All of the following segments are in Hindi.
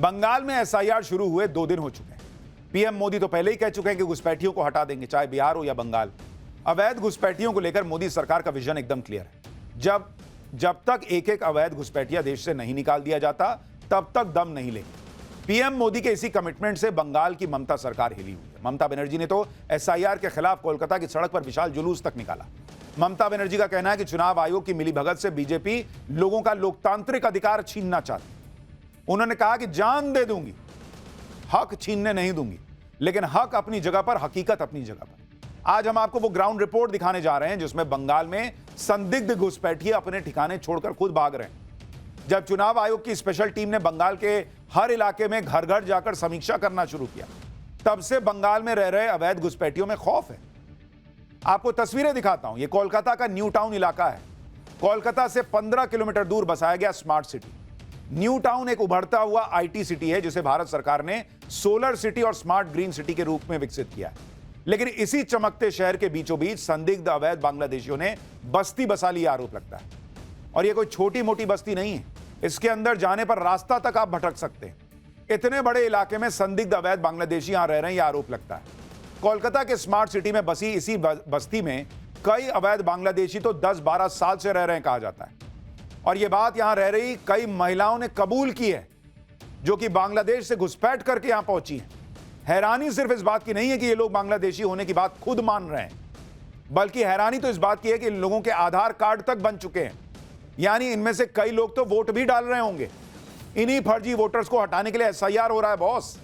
बंगाल में एसआईआर शुरू हुए 2 दिन हो चुके हैं। पीएम मोदी तो पहले ही कह चुके हैं कि घुसपैठियों को हटा देंगे, चाहे बिहार हो या बंगाल। अवैध घुसपैठियों को लेकर मोदी सरकार का विजन एकदम क्लियर है। जब तक एक एक अवैध घुसपैठिया देश से नहीं निकाल दिया जाता, तब तक दम नहीं लेंगे। पीएम मोदी के इसी कमिटमेंट से बंगाल की ममता सरकार हिली हुई है। ममता बनर्जी ने तो एसआईआर के खिलाफ कोलकाता की सड़क पर विशाल जुलूस तक निकाला। ममता बनर्जी का कहना है कि चुनाव आयोग की मिलीभगत से बीजेपी लोगों का लोकतांत्रिक अधिकार छीनना चाहती। उन्होंने कहा कि जान दे दूंगी, हक छीनने नहीं दूंगी, लेकिन हक अपनी जगह पर, हकीकत अपनी जगह पर। आज हम आपको वो ग्राउंड रिपोर्ट दिखाने जा रहे हैं जिसमें बंगाल में संदिग्ध घुसपैठिए अपने ठिकाने छोड़कर खुद भाग रहे हैं। जब चुनाव आयोग की स्पेशल टीम ने बंगाल के हर इलाके में घर घर जाकर समीक्षा करना शुरू किया, तब से बंगाल में रह रहे अवैध घुसपैठियों में खौफ है। आपको तस्वीरें दिखाता हूं। यह कोलकाता का न्यू टाउन इलाका है। कोलकाता से 15 किलोमीटर दूर बसाया गया स्मार्ट सिटी। न्यू टाउन एक उभरता हुआ आईटी सिटी है जिसे भारत सरकार ने सोलर सिटी और स्मार्ट ग्रीन सिटी के रूप में विकसित किया है। लेकिन इसी चमकते शहर के बीचों बीच संदिग्ध अवैध बांग्लादेशियों ने बस्ती बसा ली, आरोप लगता है। और यह कोई छोटी मोटी बस्ती नहीं है, इसके अंदर जाने पर रास्ता तक आप भटक सकते हैं। इतने बड़े इलाके में संदिग्ध अवैध बांग्लादेशी यहां रह रहे हैं, यह आरोप लगता है। कोलकाता के स्मार्ट सिटी में बसी इसी बस्ती में कई अवैध बांग्लादेशी तो 10-12 साल से रह रहे हैं कहा जाता है। और यह बात यहां रह रही कई महिलाओं ने कबूल की है, जो कि बांग्लादेश से घुसपैठ करके यहां पहुंची हैं। हैरानी सिर्फ इस बात की नहीं है कि ये लोग बांग्लादेशी होने की बात खुद मान रहे हैं, बल्कि हैरानी तो इस बात की है कि इन लोगों के आधार कार्ड तक बन चुके हैं। यानी इनमें से कई लोग तो वोट भी डाल रहे होंगे। इन्हीं फर्जी वोटर्स को हटाने के लिए एसआईआर हो रहा है बॉस।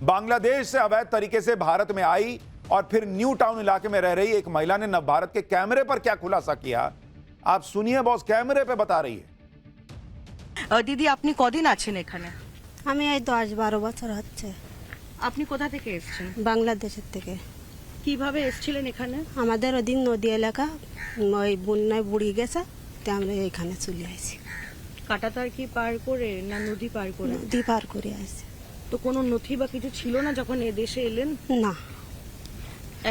बांग्लादेश से अवैध तरीके से भारत में आई और फिर न्यू टाउन इलाके में रह रही एक महिला ने नवभारत के कैमरे पर क्या खुलासा किया, आप सुनिए। बॉस कैमरे पे बता रही है। দিদি আপনি কদিন আছেন এখানে? আমি এই 10-12 বছর হচ্ছে। আপনি কোথা থেকে এসেছেন? বাংলাদেশের থেকে। কিভাবে এসেছিলেন এখানে? আমাদের ওদিন নদী এলাকা ওই বন্যায় বুড়িয়ে গেছে, তাই আমরা এখানে চলে আসি। কাটাতার কি পার করে না নদী পার করে? নদী পার করে আসি। তো কোনো নথি বা কিছু ছিল না যখন এ দেশে এলেন? না।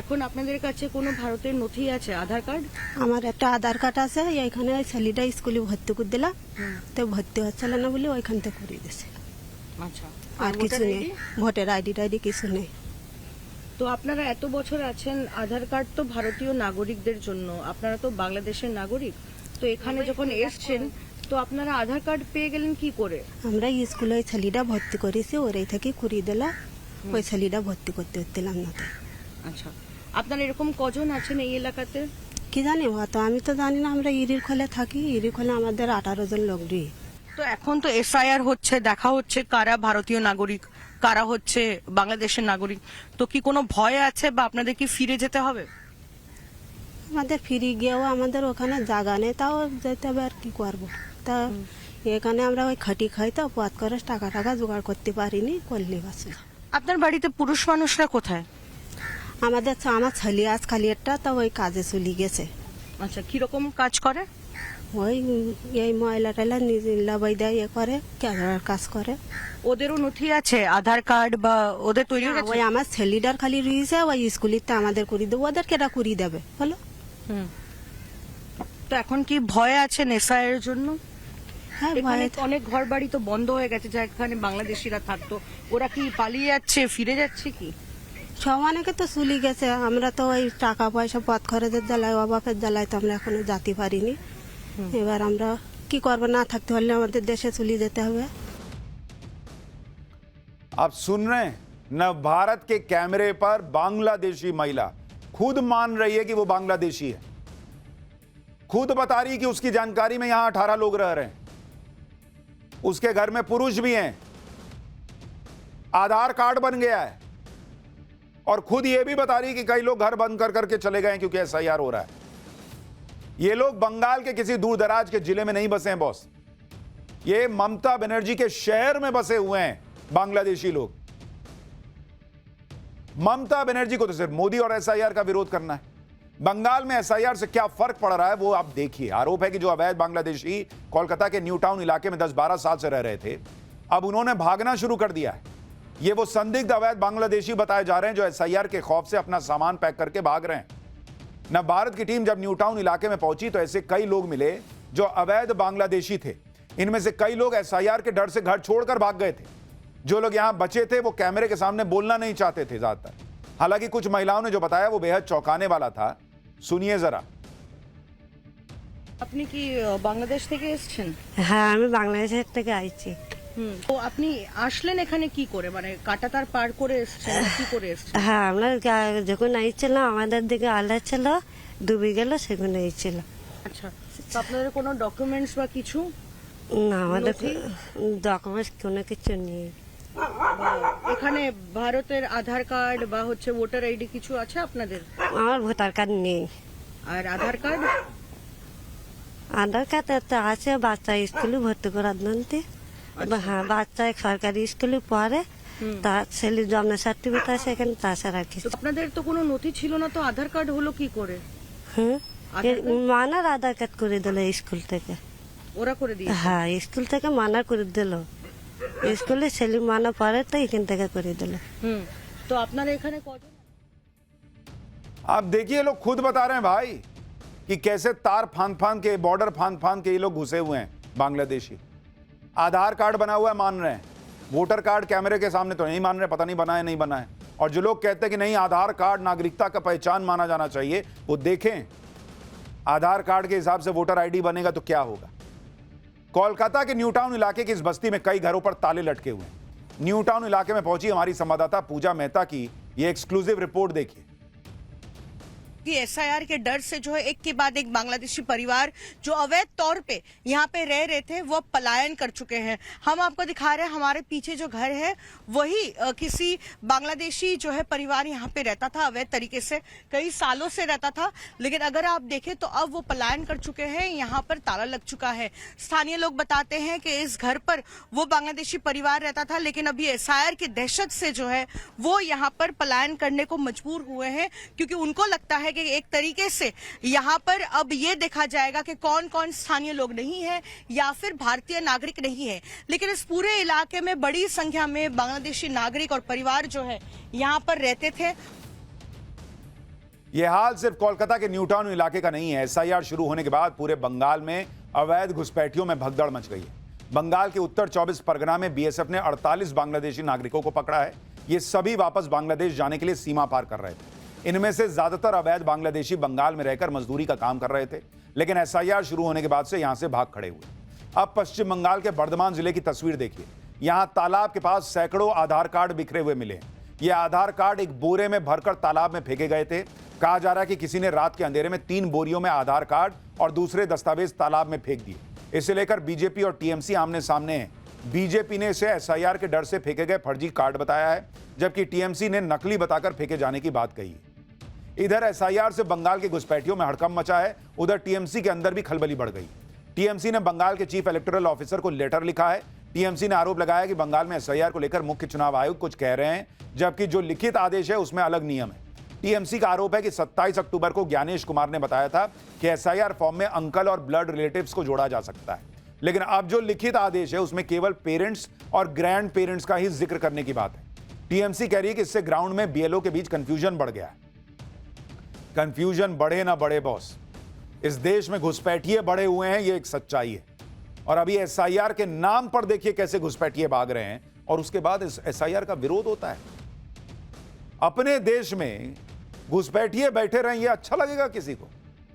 এখন আপনাদের কাছে কোনো ভারতের নথি আছে, আধার কার্ড? আমার একটা আধার কার্ড আছে, এইখানে ছেলেটা স্কুলে ভর্তি করে দিলাম, তো ভর্তি হচ্ছিল না বলে ওইখান থেকে করে দিয়েছে। আচ্ছা, আর কিছু নেই, ভোটার আইডি টাইডি কিছু নেই। তো আপনারা এত বছর আছেন, আধার কার্ড তো ভারতীয় নাগরিকদের জন্য, আপনারা তো বাংলাদেশের নাগরিক, তো এখানে যখন এসছেন তো আপনারা আধার কার্ড পেয়ে গেলেন কি করে? আমরা স্কুলে ওই ছেলেটা ভর্তি করেছি, ওরাই থেকে করিয়ে দিল, ওই ছেলেটা ভর্তি করতে দিলাম না। আচ্ছা, আপনারা এরকম কজন আছেন এই এলাকাতে? কি জানি, হয়তো আমি তো জানি না। আমরা ইরির খোলে থাকি, ইরির খোলে আমাদের 18 জন লোক রই। তো এখন তো এসআইআর হচ্ছে, দেখা হচ্ছে কারা ভারতীয় নাগরিক, কারা হচ্ছে বাংলাদেশের নাগরিক। তো কি কোনো ভয় আছে বা আপনাদের কি ফিরে যেতে হবে? আমাদের ফিরে গিয়েও আমাদের ওখানে জায়গা নেই, তাও যেতে হবে, আর কি করবো। তা এখানে আমরা ওই খাটি খাই, তো পথ করে টাকা জোগাড় করতে পারিনি, করলে বাস। আপনার বাড়িতে পুরুষ মানুষরা কোথায়? আমার ছেলে আজ খালি একটা, তো ওই কাজে চলে গেছে। আচ্ছা, কিরকম কাজ করে? ওই এই ময়লা টয়লা নিজে লাবাই দেয়, এ করে, ক্যামেরার কাজ করে। ওদেরও নথি আছে, আধার কার্ড বা ওদের তৈরি হয়ে গেছে? ওই আমার ছেলেটার খালি রয়েছে, ওই স্কুলিতে আমাদের করে দেবো, ওদের কেটা করে দেবে বলো। তো এখন কি ভয় আছে এসআইআর এর জন্য? হ্যাঁ, এখানে অনেক ঘর বাড়ি তো বন্ধ হয়ে গেছে, যেখানে বাংলাদেশিরা থাকতো, ওরা কি পালিয়ে যাচ্ছে, ফিরে যাচ্ছে কি? সব অনেকে তো চলে গেছে। আমরা তো ওই টাকা পয়সা পথ খরচের জ্বালায়, অভাবের জ্বালায় তো আমরা এখনো যেতে পারিনি। এবার আমরা কি করবো, না থাকতে হলে আমাদের দেশে চলে যেতে হবে। आप सुन रहे हैं, नव भारत के कैमरे पर बांग्लादेशी महिला खुद मान रही है कि वो बांग्लादेशी है, खुद बता रही है कि उसकी जानकारी में यहां 18 लोग रह रहे हैं, उसके घर में पुरुष भी हैं, आधार कार्ड बन गया है, और खुद ये भी बता रही है कि कई लोग घर बंद कर करके चले गए क्योंकि एसआईआर हो रहा है। ये लोग बंगाल के किसी दूर दराज के जिले में नहीं बसे हैं बॉस, ये ममता बनर्जी के शहर में बसे हुए हैं बांग्लादेशी लोग। ममता बनर्जी को तो सिर्फ मोदी और एसआईआर का विरोध करना है। बंगाल में एसआईआर से क्या फर्क पड़ रहा है वो आप देखिए। आरोप है कि जो अवैध बांग्लादेशी कोलकाता के न्यू टाउन इलाके में 10-12 साल से रह रहे थे, अब उन्होंने भागना शुरू कर दिया है। ये वो संदिग्ध अवैध बांग्लादेशी बताए जा रहे हैं जो एसआईआर के खौफ से अपना सामान पैक करके भाग रहे हैं। नव भारत की टीम जब न्यू टाउन इलाके में पहुंची तो ऐसे कई लोग मिले जो अवैध बांग्लादेशी थे। इनमें से कई लोग एसआईआर के डर से घर छोड़कर भाग गए थे। जो लोग यहां बचे थे वो कैमरे के सामने बोलना नहीं चाहते थे ज्यादातर। हालांकि कुछ महिलाओं ने जो बताया वो बेहद चौंकाने वाला था। सुनिए जरा। আপনি কি বাংলাদেশ থেকে এসেছেন? হ্যাঁ, আমি বাংলাদেশের থেকে আইছি। তো আপনি আসলেন এখানে কি করে, মানে কাঁটাতার পার করে এসেছেন না কি করে এসেছেন? হ্যাঁ, আমরা যখন আইছিলাম আমাদের দিকে আলা ছিল, ডুবে গেল, সেখানে আইছিল। আচ্ছা, তো আপনাদের কোনো ডকুমেন্টস বা কিছু? না, আমাদের নথি? ডকুমেন্টস কোনো কিছু নেই। এখানে ভারতের আধার কার্ড বা হচ্ছে ভোটার আইডি কিছু আছে আপনাদের? আমার ভোটার কার্ড নেই। আর আধার কার্ড? আধার কার্ড একটা আছে, বাচ্চা স্কুলে ভর্তি করার জন্য। হ্যাঁ, বাচ্চা সরকারি স্কুলে পড়ে, তার ছেলের জন্ম সার্টিফিকেট আছে এখানে, তাছাড়া আর তো কিছু। আপনাদের তো কোনো নথি ছিল না, তো আধার কার্ড হলো কি করে? হ্যাঁ, আধার কার্ড? মানার আধার কার্ড করে দিল স্কুল থেকে। ওরা করে দিয়ে? হ্যাঁ, স্কুল থেকে মানা করে দিল। স্কুলে ছেলে মানা পড়ে তো এখান থেকে করে দিল। তো আপনারা এখানে কজন? आप देखिए लोग खुद बता रहे हैं भाई कि कैसे तार फांद फांद के, बॉर्डर फांद फांद के ये लोग घुसे हुए हैं बांग्लादेशी। आधार कार्ड बना हुआ है मान रहे हैं, वोटर कार्ड कैमरे के सामने तो नहीं मान रहे, पता नहीं बना है नहीं बना है। और जो लोग कहते हैं कि नहीं आधार कार्ड नागरिकता का पहचान माना जाना चाहिए, वो देखें आधार कार्ड के हिसाब से वोटर आईडी बनेगा तो क्या होगा। कोलकाता के न्यू टाउन इलाके की इस बस्ती में कई घरों पर ताले लटके हुए हैं। न्यू टाउन इलाके में पहुंची हमारी संवाददाता पूजा मेहता की ये एक्सक्लूसिव रिपोर्ट देखिए। कि एसआईआर के डर से जो है एक के बाद एक बांग्लादेशी परिवार जो अवैध तौर पे यहाँ पे रह रहे थे वो पलायन कर चुके हैं। हम आपको दिखा रहे हैं हमारे पीछे जो घर है वही किसी बांग्लादेशी जो है परिवार यहाँ पे रहता था अवैध तरीके से, कई सालों से रहता था। लेकिन अगर आप देखें तो अब वो पलायन कर चुके हैं, यहाँ पर ताला लग चुका है। स्थानीय लोग बताते हैं कि इस घर पर वो बांग्लादेशी परिवार रहता था, लेकिन अभी एसआईआर की दहशत से जो है वो यहाँ पर पलायन करने को मजबूर हुए हैं, क्योंकि उनको लगता है कि एक तरीके से यहाँ पर अब ये देखा जाएगा कि कौन कौन स्थानीय लोग नहीं है या फिर भारतीय नागरिक नहीं है। लेकिन इस पूरे इलाके में बड़ी संख्या में बांग्लादेशी नागरिक और परिवार जो है यहाँ पर रहते थे। यह हाल सिर्फ कोलकाता के न्यू टाउन इलाके का नहीं है। एसआईआर शुरू होने के बाद पूरे बंगाल में अवैध घुसपैठियों में भगदड़ मच गई है। बंगाल के उत्तर 24 परगना में बीएसएफ ने 48 बांग्लादेशी नागरिकों को पकड़ा है। ये सभी वापस बांग्लादेश जाने के लिए सीमा पार कर रहे थे। इनमें से ज्यादातर अवैध बांग्लादेशी बंगाल में रहकर मजदूरी का काम कर रहे थे, लेकिन एसआईआर शुरू होने के बाद से यहां से भाग खड़े हुए। अब पश्चिम बंगाल के बर्धमान जिले की तस्वीर देखिए। यहां तालाब के पास सैकड़ों आधार कार्ड बिखरे हुए मिले। ये आधार कार्ड एक बोरे में भरकर तालाब में फेंके गए थे। कहा जा रहा है कि किसी ने रात के अंधेरे में 3 बोरियों में आधार कार्ड और दूसरे दस्तावेज तालाब में फेंक दिए। इसे लेकर बीजेपी और टीएमसी आमने सामने हैं। बीजेपी ने इसे एसआईआर के डर से फेंके गए फर्जी कार्ड बताया है, जबकि टीएमसी ने नकली बताकर फेंके जाने की बात कही है। इधर एसआईआर से बंगाल के घुसपैठियों में हड़कंप मचा है, उधर टीएमसी के अंदर भी खलबली बढ़ गई। टीएमसी ने बंगाल के चीफ इलेक्टोरल ऑफिसर को लेटर लिखा है। टीएमसी ने आरोप लगाया कि बंगाल में एसआईआर को लेकर मुख्य चुनाव आयोग कुछ कह रहे हैं, जबकि जो लिखित आदेश है उसमें अलग नियम है। टीएमसी का आरोप है कि 27 अक्टूबर को ज्ञानेश कुमार ने बताया था कि एसआईआर फॉर्म में अंकल और ब्लड रिलेटिव्स को जोड़ा जा सकता है, लेकिन अब जो लिखित आदेश है उसमें केवल पेरेंट्स और ग्रैंड पेरेंट्स का ही जिक्र करने की बात है। टीएमसी कह रही है कि इससे ग्राउंड में बीएलओ के बीच कंफ्यूजन बढ़ गया है। कंफ्यूजन बढ़े ना बढ़े बॉस, इस देश में घुसपैठिए बढ़े हुए हैं, ये एक सच्चाई है। और अभी एसआईआर के नाम पर देखिए कैसे घुसपैठिए भाग रहे हैं, और उसके बाद इस एसआईआर का विरोध होता है। अपने देश में घुसपैठिए बैठे रहें, ये अच्छा लगेगा किसी को?